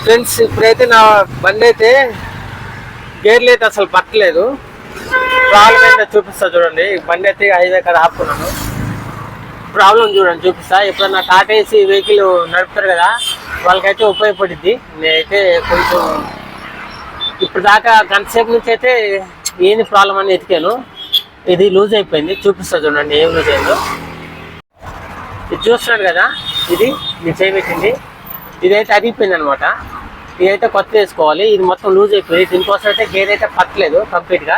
Friends, ఇప్పుడైతే నా బండి అయితే గేర్లు అయితే అసలు పట్టలేదు. ప్రాబ్లం ఏంటో చూపిస్తా చూడండి. బండి అయితే హైవే కాడ ఆపుకున్నాను. ప్రాబ్లం చూడండి చూపిస్తా. ఎప్పుడన్నా టాటా ఏసీ వెహికల్ నడుపుతారు కదా, వాళ్ళకైతే ఉపయోగపడుద్ది. నేనైతే కొంచెం ఇప్పుడు దాకా గంట సేపు నుంచి అయితే ఏంది ప్రాబ్లం అని ఎతికాను. ఇది లూజ్ అయిపోయింది. చూపిస్తా చూడండి ఏం లూజ్ అయిందో. ఇది చూస్తున్నాడు కదా, ఇది నేను చేయబెట్టింది. ఇదైతే అరిగిపోయింది అనమాట. ఇదైతే కొత్త వేసుకోవాలి. ఇది మొత్తం లూజ్ అయిపోయింది. దీనికోసం అయితే గేర్ అయితే పట్టలేదు కంప్లీట్గా.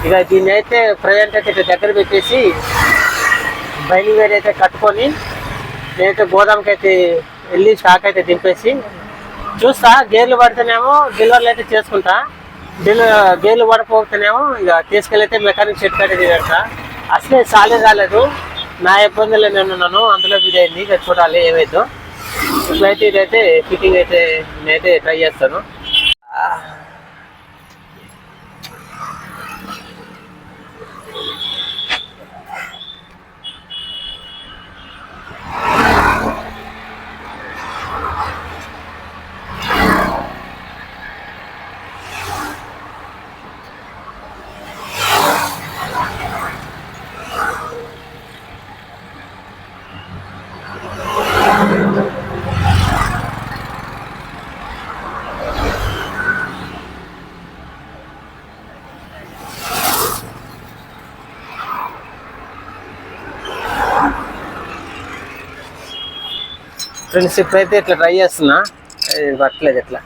ఇక దీన్ని అయితే ప్రజెంట్ అయితే ఇట్లా దగ్గర పెట్టేసి బైలింగ్ వేర్ అయితే కట్టుకొని నేనైతే గోదాంకి అయితే వెళ్ళి స్టాక్ అయితే దింపేసి చూస్తా. గేర్లు పడితేనేమో డెలివరీలు అయితే చేసుకుంటా. గేర్లు పడిపోతేనేమో ఇక తీసుకెళ్ళైతే మెకానిక్ షెడ్ కట్టి తిరగట. అసలే సాలే రాలేదు. నా ఇబ్బందులు నేను ఉన్నాను, అందులో ఇదైంది. ఇక చూడాలి ఏమైందో. ఇప్పుడైతే ఇదైతే ఫిట్టింగ్ అయితే నేనైతే ట్రై చేస్తాను. ఫ్రెండ్స్, ఇప్పుడైతే ఇట్లా ట్రై చేస్తున్నా. పట్టలేదు ఇట్లా.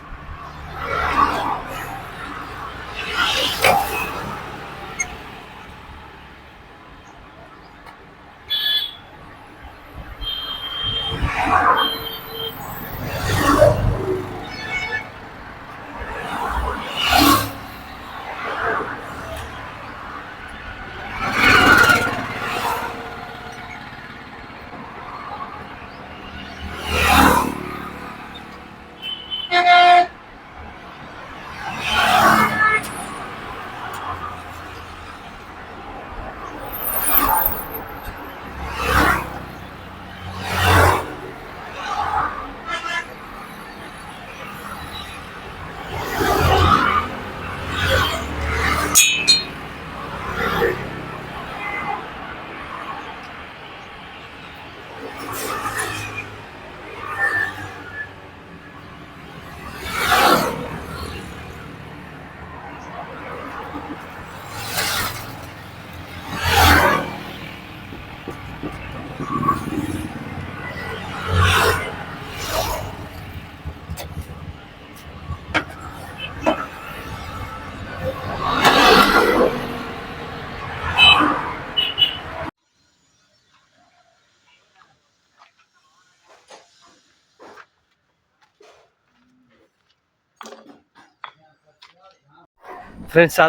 ఫ్రెండ్స్,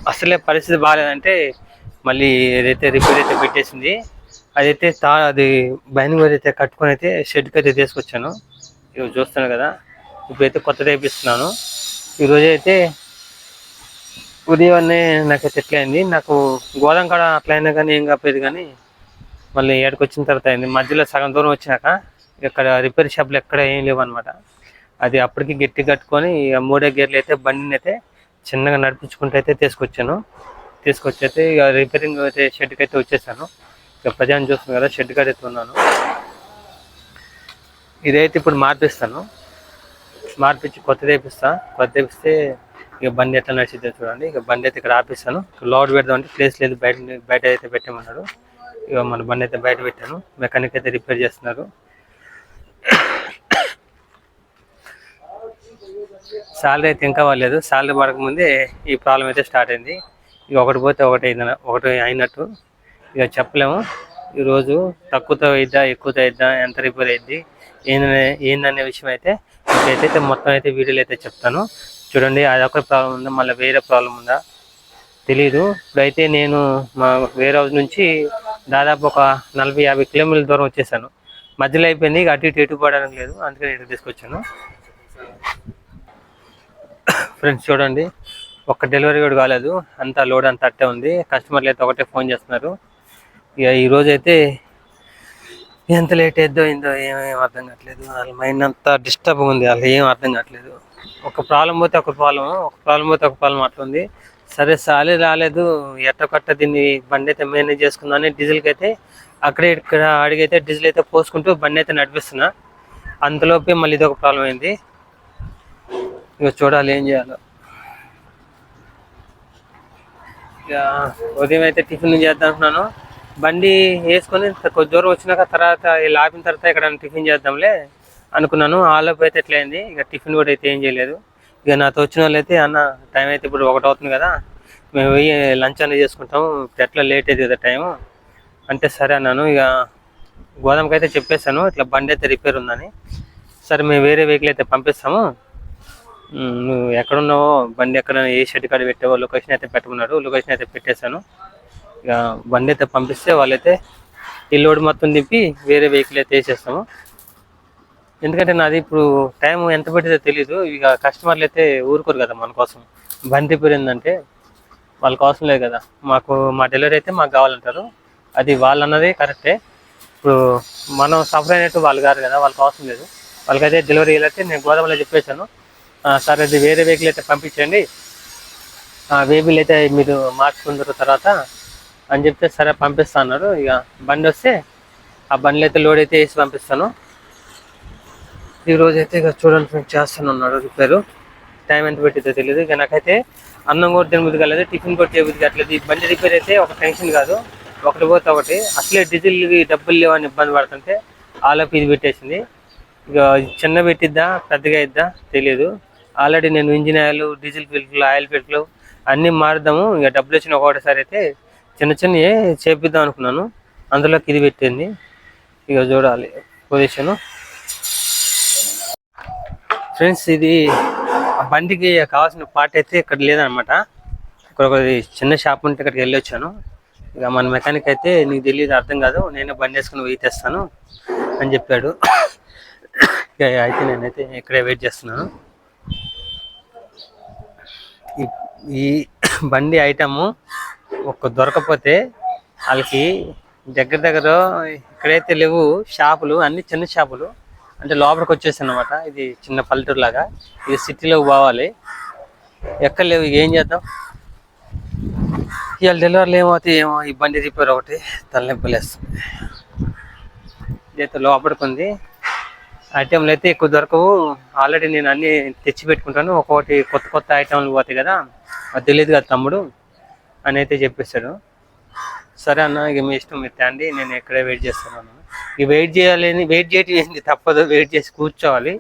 అసలే పరిస్థితి బాగాలేదంటే మళ్ళీ ఏదైతే రిపేర్ అయితే పెట్టేసింది అదైతే అది బైండింగ్ వైర్ అయితే కట్టుకొని అయితే షెడ్కి అయితే తీసుకొచ్చాను. ఇవి చూస్తాను కదా, ఇప్పుడైతే కొత్తది వేపిస్తున్నాను. ఈరోజు అయితే ఉదయాన్నే నాకైతే ఎట్లా అయింది. నాకు గోదాం కాడ అట్లా అయినా కానీ ఏం కాపేది, కానీ మళ్ళీ ఏడకి వచ్చిన తర్వాత అయింది. మధ్యలో సగం దూరం వచ్చినాక ఇక్కడ రిపేర్ షాప్లు ఎక్కడ ఏం లేవు అనమాట. అది అప్పటికి గట్టి కట్టుకొని మూడే గేర్లు అయితే బండిని అయితే చిన్నగా నడిపించుకుంటూ అయితే తీసుకొచ్చి అయితే ఇక రిపేరింగ్ అయితే షెడ్కి అయితే వచ్చేసాను. ఇక ప్రజాన్ని చూస్తున్నాను కదా, షెడ్ కాడ అయితే ఉన్నాను. ఇదైతే ఇప్పుడు మార్పించి కొత్తది వేపిస్తే ఇక బండి ఎట్లా నడిచిద్దో చూడండి. ఇక బండి అయితే ఇక్కడ ఆపిస్తాను. లోడ్ పెడదామంటే ప్లేస్ లేదు, బయట అయితే పెట్టామన్నాడు. ఇక మన బండి అయితే బయట పెట్టాను. మెకానిక్ అయితే రిపేర్ చేస్తున్నారు. శాలరీ అయితే ఇంకా అవ్వలేదు. శాలరీ పడకముందే ఈ ప్రాబ్లం అయితే స్టార్ట్ అయింది. ఇక ఒకటి పోతే ఒకటి అయినట్టు ఇక చెప్పలేము. ఈరోజు తక్కువతో అయిద్దా ఎక్కువతో అయిద్దా ఎంత రిపేర్ అయింది ఏందనే విషయం అయితే మీకైతే మొత్తం అయితే వీడియోలో అయితే చెప్తాను. చూడండి, అదొక ప్రాబ్లం ఉందా, మళ్ళీ వేరే ప్రాబ్లం ఉందా తెలీదు. ఇప్పుడైతే నేను మా వేరే హౌస్ నుంచి దాదాపు ఒక 40-50 కిలోమీటర్ల దూరం వచ్చేసాను. మధ్యలో అయిపోయింది. ఇక అటు ఇటు పడడం లేదు, అందుకని ఇటు తీసుకొచ్చాను. ఫ్రెండ్స్ చూడండి, ఒక్క డెలివరీ కూడా కాలేదు, అంతా లోడ్ అంతా అట్టే ఉంది. కస్టమర్లు అయితే ఒకటే ఫోన్ చేస్తున్నారు. ఇక ఈరోజు అయితే ఎంత లేట్ అయిద్దో ఏందో ఏమేం అర్థం కావట్లేదు. వాళ్ళ మైండ్ అంతా డిస్టర్బ్ ఉంది, వాళ్ళకి ఏం అర్థం కావట్లేదు. ఒక ప్రాబ్లం పోతే ఒక ప్రాబ్లం పోతే ఒక ప్రాబ్లం అట్లుంది. సరే సాలే రాలేదు, ఎట్టకొట్ట దీన్ని బండి అయితే మేనేజ్ చేసుకుందామని డీజిల్కి అయితే అక్కడే ఇక్కడ అడిగైతే డీజిల్ అయితే పోసుకుంటూ బండి అయితే నడిపిస్తున్నా. అంతలోపే మళ్ళీ ఇదొక ప్రాబ్లం అయింది. ఇక చూడాలి ఏం చేయాలో. ఇక ఉదయం అయితే టిఫిన్ చేద్దాం అనుకున్నాను. బండి వేసుకొని కొద్ది దూరం వచ్చినాక తర్వాత ఇలా ఆపిన తర్వాత ఇక్కడ టిఫిన్ చేద్దాంలే అనుకున్నాను. ఆలోపు అయితే ఎట్లయింది. ఇక టిఫిన్ కూడా అయితే ఏం చేయలేదు. ఇక నాతో వచ్చిన వాళ్ళు అయితే అన్న టైం అయితే ఇప్పుడు 1 అవుతుంది కదా, మేము పోయి లంచ్ అనేది చేసుకుంటాము, ఇప్పుడు ఎట్లా లేట్ అయింది కదా టైము అంటే సరే అన్నాను. ఇక గోదాంకి అయితే చెప్పేశాను ఇట్లా బండి అయితే రిపేర్ ఉందని. సరే మేము వేరే వెహికల్ అయితే పంపిస్తాము, నువ్వు ఎక్కడున్నావో బండి ఎక్కడ ఏ షెడ్ కాడ పెట్టావో లొకేషన్ అయితే పెట్టమన్నాడు. లొకేషన్ అయితే పెట్టేశాను. ఇక బండి అయితే పంపిస్తే వాళ్ళైతే ఈ లోడ్ మొత్తం దింపి వేరే వెహికల్ అయితే వేసేస్తాము. ఎందుకంటే నాది ఇప్పుడు టైం ఎంత పట్టిదో తెలీదు. ఇక కస్టమర్లు అయితే ఊరుకోరు కదా మన కోసం. బండి రిపేర్ ఏంటంటే వాళ్ళకి అవసరం లేదు కదా, మా డెలివరీ అయితే మాకు కావాలంటారు. అది వాళ్ళు అన్నది కరెక్టే. ఇప్పుడు మనం సఫర్ అయినట్టు వాళ్ళు కాదు కదా, వాళ్ళకి అవసరం లేదు. వాళ్ళకైతే డెలివరీ వెళ్ళైతే నేను గోదావరిలో చెప్పేశాను, సరే అది వేరే వెహికల్ అయితే పంపించండి, వెహికల్ అయితే మీరు మార్చుకున్న తర్వాత అని చెప్తే సరే పంపిస్తా అన్నారు. ఇక బండి వస్తే ఆ బండిలో అయితే లోడ్ అయితే వేసి పంపిస్తాను. ఈరోజు అయితే ఇక చూడండి ఫ్రెండ్స్ చేస్తాను ఉన్నాడు రిపేరు. టైం ఎంత పెట్టిద్దో తెలియదు. ఇక నాకైతే అన్నం కూడా తినబుద్ధి కాలేదు, టిఫిన్ కూడా చేయబుద్ధి కావట్లేదు. ఈ బండి రిపేర్ అయితే ఒక టెన్షన్ కాదు, ఒకటి పోతే ఒకటి. అసలే డీజిల్కి డబ్బులు లేవని ఇబ్బంది పడుతుంటే ఆలోపు ఇది పెట్టేసింది. ఇక చిన్న పెట్టిద్దా పెద్దగా అయిద్దా తెలియదు. ఆల్రెడీ నేను ఇంజిన్ ఆయిల్, డీజిల్ ఫిల్టర్లు, ఆయిల్ ఫిల్టర్లు అన్నీ మారుద్దాము, ఇక డబ్బులు వచ్చిన ఒకటిసారి అయితే చిన్నవి చేపిద్దాం అనుకున్నాను. అందులోకి ఇది పెట్టింది. ఇక చూడాలి పొజిషను. ఫ్రెండ్స్ ఇది బండికి కావాల్సిన పార్ట్ అయితే ఇక్కడ లేదనమాట. ఇక్కడ ఒక చిన్న షాప్ ఉంటే ఇక్కడికి వెళ్ళి వచ్చాను. ఇక మన మెకానిక్ అయితే నీకు తెలియదు అర్థం కాదు, నేనే బండి వేసుకుని వెయిట్ చేస్తాను అని చెప్పాడు. ఇక అయితే నేనైతే ఇక్కడే వెయిట్ చేస్తున్నాను. ఈ బండి ఐటము ఒక్క దొరకపోతే వాళ్ళకి దగ్గర ఇక్కడైతే లేవు షాపులు, అన్ని చిన్న షాపులు అంటే లోపలికి వచ్చేసాయి అనమాట. ఇది చిన్న పల్లెటూరు లాగా, ఇది సిటీలోకి పోవాలి, ఎక్కడ లేవు. ఏం చేద్దాం, ఇవాళ డెలివరీలు ఏమవుతాయి ఏమో. ఈ బండి రిపేర్ ఒకటి తలనొప్పులు వేస్తుంది. ఇదైతే లోపలికి ఉంది. ఐటెంలు అయితే ఎక్కువ దొరకవు. ఆల్రెడీ నేను అన్నీ తెచ్చి పెట్టుకుంటాను. ఒక్కొక్కటి కొత్త ఐటెంలు పోతాయి కదా, అది తెలియదు కదా తమ్ముడు అని అయితే చెప్పేశాడు. సరే అన్న ఇక మీ ఇష్టం, మీరు తేండి, నేను ఎక్కడే వెయిట్ చేస్తాను అన్న. ఇక వెయిట్ చేయటం ఏంటి, తప్పదు, వెయిట్ చేసి కూర్చోవాలి.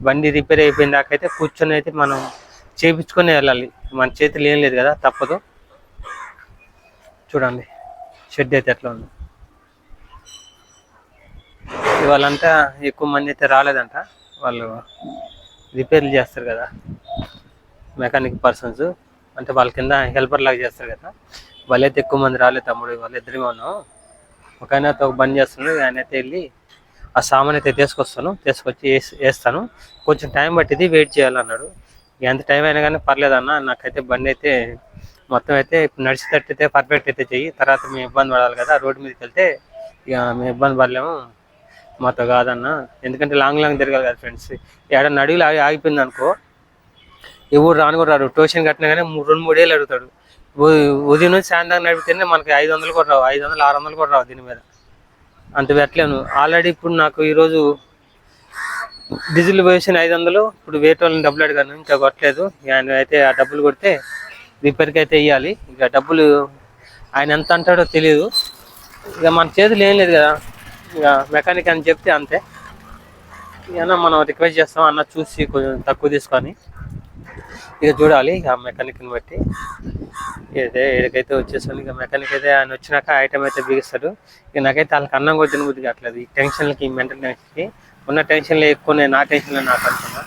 బండి రిపేర్ అయిపోయిన దాకా అయితే కూర్చొని అయితే మనం చేయించుకొని వెళ్ళాలి. మన చేతులు ఏం లేదు కదా, తప్పదు. చూడండి షెడ్ అయితే ఎట్లా ఉంది. ఇవాళంతా ఎక్కువ మంది అయితే రాలేదంట, వాళ్ళు రిపేర్లు చేస్తారు కదా మెకానిక్ పర్సన్స్, అంటే వాళ్ళ కింద హెల్పర్ లాగా చేస్తారు కదా, వాళ్ళైతే ఎక్కువ మంది రాలేదు తమ్ముడు. వాళ్ళు ఇద్దరేమో ఉన్నాం. ఒక ఆయన అయితే ఒక బంద్ చేస్తున్నాడు, ఆయన అయితే వెళ్ళి ఆ సామాన్ అయితే తీసుకొచ్చి వేస్తాను. కొంచెం టైం పట్టింది, వెయిట్ చేయాలన్నాడు. ఎంత టైం అయినా కానీ పర్లేదన్న, నాకైతే బండి అయితే మొత్తం అయితే ఇప్పుడు నడిచేటట్టు అయితే పర్ఫెక్ట్ అయితే చెయ్యి, తర్వాత మేము ఇబ్బంది పడాలి కదా, రోడ్డు మీదకి వెళ్తే ఇక మేము ఇబ్బంది పడలేము, మాతో కాదన్న. ఎందుకంటే లాంగ్ తిరగాలి కదా ఫ్రెండ్స్. ఏడన్నా అడుగులు ఆగిపోయింది అనుకో, ఎవరు రాను కూడా రాడు. ట్యూషన్ కట్టినా కానీ 2-3 ఏళ్ళు అడుగుతాడు. ఉదయం నుంచి సాయంత్రం నడిపితేనే మనకి 500 కూడా రావు, 500, 600 కూడా రావు దీని మీద. అంత పెట్టలేను. ఆల్రెడీ ఇప్పుడు నాకు ఈరోజు డీజిల్ పోసిన 500, ఇప్పుడు వేరే వాళ్ళని డబ్బులు అడిగాను, ఇంకా కొట్టలేదు. ఆయన అయితే ఆ డబ్బులు కొడితే రిపేర్కి అయితే ఇవ్వాలి. ఇక డబ్బులు ఆయన ఎంత అంటాడో తెలియదు. ఇక మన చేతులు ఏం లేదు కదా, ఇక మెకానిక్ అని చెప్తే అంతే. ఇక మనం రిక్వెస్ట్ చేస్తాం, అన్న చూసి కొంచెం తక్కువ తీసుకొని. ఇక చూడాలి ఇక మెకానిక్ని బట్టి. ఏదైతే వచ్చేసాను. ఇక మెకానిక్ అయితే ఆయన వచ్చినాక ఐటమ్ అయితే బిగిస్తాడు. ఇక నాకైతే వాళ్ళకి అన్నం కూడా తినబుద్ధి కావట్లేదు. ఈ టెన్షన్లకి, ఈ మెంటల్ టెన్షన్కి. ఉన్న టెన్షన్లు ఎక్కువ, నా టెన్షన్లో నాకు అనుకున్నా.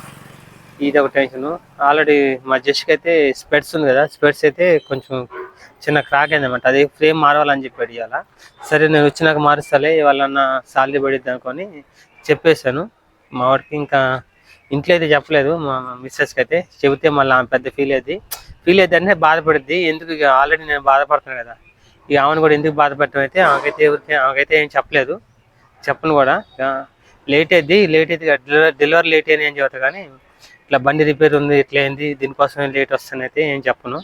ఇది ఒక టెన్షన్. ఆల్రెడీ మా జస్ట్కి అయితే స్పెట్స్ ఉంది కదా, స్పెట్స్ అయితే కొంచెం చిన్న క్రాక్ అయిందన్నమాట. అది ఫ్రేమ్ మారవాలని చెప్పాడు ఇవాళ. సరే నేను వచ్చినాక మారుస్తాలే, వాళ్ళన్న సాలరీ పడిద్ది అనుకొని చెప్పేశాను మా వాడికి. ఇంకా ఇంట్లో అయితే చెప్పలేదు మా మిస్సెస్కి అయితే, చెబితే మళ్ళీ ఆమె పెద్ద ఫీల్ అవుతుంది అంటే బాధపడుద్ది. ఎందుకు, ఇక ఆల్రెడీ నేను బాధపడుతున్నాను కదా, ఇక ఆమెను కూడా ఎందుకు బాధపడటం అయితే ఆమెకైతే ఏం చెప్పలేదు. చెప్పను కూడా. లేట్ అయితే డెలివరీ లేట్ అని ఏం చెబుతా, కానీ ఇట్లా బండి రిపేర్ ఉంది ఇట్లా ఏంది దీనికోసమే లేట్ వస్తుంది అయితే ఏం చెప్పను.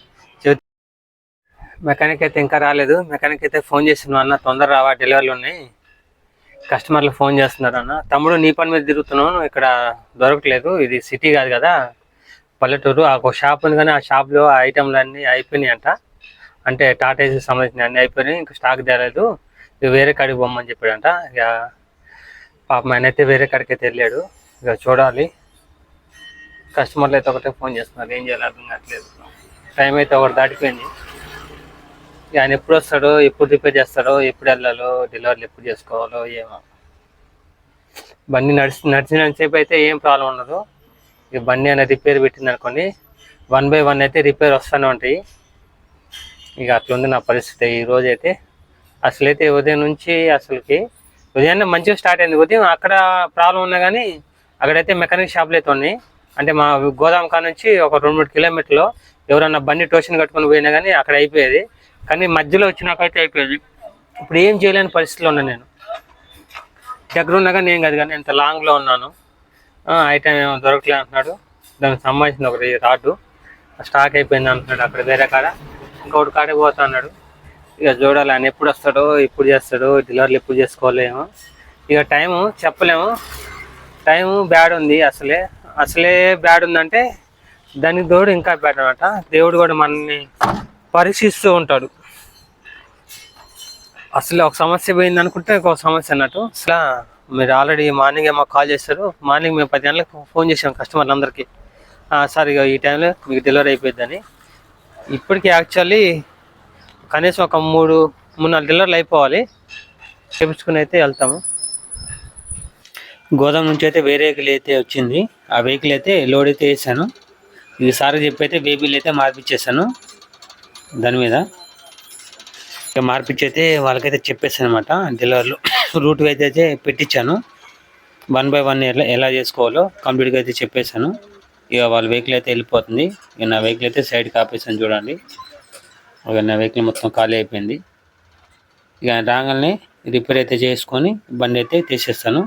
మెకానిక్ అయితే ఇంకా రాలేదు. మెకానిక్ అయితే ఫోన్ చేస్తున్నాను, అన్న తొందర రావా డెలివరీలు ఉన్నాయి, కస్టమర్లు ఫోన్ చేస్తున్నారు అన్న. తమ్ముడు నీ పని మీద తిరుగుతున్నాను, ఇక్కడ దొరకట్లేదు, ఇది సిటీ కాదు కదా పల్లెటూరు. ఒక షాప్ ఉంది కానీ ఆ షాప్లో ఆ ఐటెంలు అన్నీ అయిపోయినాయి అంట, అంటే టాటా ఏసీ సంబంధించిన అన్నీ అయిపోయినాయి, ఇంకా స్టాక్ తేలేదు, ఇక వేరే కాడికి పోమ్మని చెప్పాడంట. ఇక పాపం ఆయన అయితే వేరే కాడికి అయితే వెళ్ళాడు. ఇక చూడాలి, కస్టమర్లు అయితే ఒకటే ఫోన్ చేస్తున్నారు, ఏం చేయాలి అర్థం కావట్లేదు. టైం అయితే ఒకటి దాటిపోయింది. ఆయన ఎప్పుడు వస్తాడో, ఎప్పుడు రిపేర్ చేస్తాడో, ఎప్పుడు వెళ్ళాలో, డెలివరీలు ఎప్పుడు చేసుకోవాలో ఏమో. బండి నడిచినంతసేపు అయితే ఏం ప్రాబ్లం ఉండదు. ఇక బండి అనేది రిపేర్ పెట్టింది అనుకోండి, 1 by 1 అయితే రిపేర్ వస్తూనే ఉంటాయి. ఇక అట్లుంది నా పరిస్థితి ఈరోజు అయితే. అసలైతే ఉదయం నుంచి ఉదయాన్నే మంచిగా స్టార్ట్ అయింది. ఉదయం అక్కడ ప్రాబ్లం ఉన్నా కానీ అక్కడైతే మెకానిక్ షాప్లు అయితే ఉన్నాయి. అంటే మా గోదాం కా నుంచి ఒక 2-3 కిలోమీటర్లు ఎవరన్నా బండి టోషన్ కట్టుకొని పోయినా కానీ అక్కడ అయిపోయేది. కానీ మధ్యలో వచ్చినాకైతే అయిపోయేది. ఇప్పుడు ఏం చేయలేని పరిస్థితిలో ఉన్నాను నేను. దగ్గర ఉన్నా కానీ ఏం కాదు, కానీ ఎంత లాంగ్లో ఉన్నాను. ఐటమ్ ఏమో దొరకలే అంటున్నాడు, దానికి సంబంధించిన ఒకటి రాడ్డు స్టాక్ అయిపోయింది అంటున్నాడు అక్కడ వేరే కాడ. ఇంకొకటి కాడికి పోతా అన్నాడు. ఇక చూడాలి ఆయన ఎప్పుడు వస్తాడో, ఎప్పుడు చేస్తాడో, డెలివరీలు ఎప్పుడు చేసుకోలేమో. ఇక టైము చెప్పలేము, టైము బ్యాడ్ ఉంది. అసలే బ్యాడ్ ఉందంటే దానికి తోడు ఇంకా బ్యాడ్ అనమాట. దేవుడు కూడా మనల్ని పరీక్షిస్తూ ఉంటాడు. అసలు ఒక సమస్య పోయింది అనుకుంటే ఇంకొక సమస్య అన్నట్టు. అసలు మీరు ఆల్రెడీ మార్నింగ్ మాకు కాల్ చేస్తారు. మార్నింగ్ మేము 10 గంటలకు ఫోన్ చేసాం కస్టమర్లందరికీ, సార్ ఇక ఈ టైంలో మీకు డెలివరీ అయిపోద్దని. ఇప్పటికీ యాక్చువల్లీ కనీసం ఒక 3-4 డెలివరీలు అయిపోవాలి, చేయించుకుని అయితే వెళ్తాము. గోదాం నుంచి అయితే వేరే వెహికల్ అయితే వచ్చింది. ఆ వెహికల్ అయితే లోడ్ అయితే వేసాను. ఈసారి చెప్పి అయితే బేబీలు అయితే మార్పిచ్చేసాను. దాని మీద ఇక మార్పిచ్చి అయితే వాళ్ళకైతే చెప్పేసాను అనమాట. డెలివరీలు రూట్ అయితే పెట్టించాను. 1 by 1 ఎలా చేసుకోవాలో కంప్లీట్గా అయితే చెప్పేశాను. ఇక వాళ్ళ వెహికల్ అయితే వెళ్ళిపోతుంది. ఇక నా వెహికల్ అయితే సైడ్కి ఆపేసాను చూడండి. ఇక నా వెహికల్ మొత్తం ఖాళీ అయిపోయింది. ఇక రాగానే రిపేర్ అయితే చేసుకొని బండి అయితే తీసేస్తాను.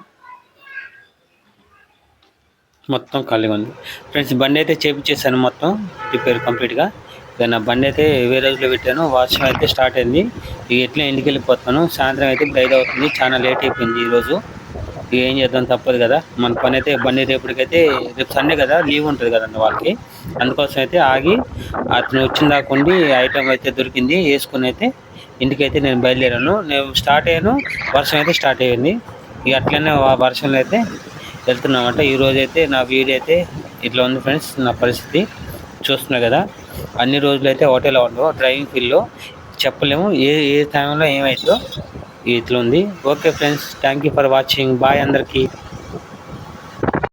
మొత్తం ఖాళీగా ఉంది ఫ్రెండ్స్. బండి అయితే చేపించేసాను మొత్తం రిపేర్ కంప్లీట్గా. ఇక నా బండి అయితే వేరే రోజులో పెట్టాను. వర్షం అయితే స్టార్ట్ అయింది. ఇక ఎట్లా ఇంటికి వెళ్ళిపోతాను. సాయంత్రం అయితే 5 అవుతుంది, చాలా లేట్ అయిపోయింది ఈరోజు. ఇక ఏం చేద్దాం, తప్పదు కదా. మన పని అయితే బండి రేపు సండే కదా, లీవ్ ఉంటుంది కదండి వాళ్ళకి. అందుకోసం అయితే ఆగి అతను వచ్చిన దాకుండి ఐటమ్ అయితే దొరికింది, వేసుకుని అయితే ఇంటికైతే నేను బయలుదేరాను. నేను స్టార్ట్ అయ్యాను, వర్షం అయితే స్టార్ట్ అయ్యింది. ఇక అట్లనే వర్షంలో అయితే వెళ్తున్నామంట. ఈరోజు అయితే నా వీడియో అయితే ఇట్లా ఉంది ఫ్రెండ్స్. నా పరిస్థితి చూస్తున్నారు కదా. అన్ని రోజులు అయితే హోటల్లో ఉండవు, డ్రైవింగ్ ఫీల్డ్లో చెప్పలేము ఏ టైంలో ఏమవుతుందో. ఇట్లా ఉంది. Okay friends, thank you for watching. Bye అందరికీ.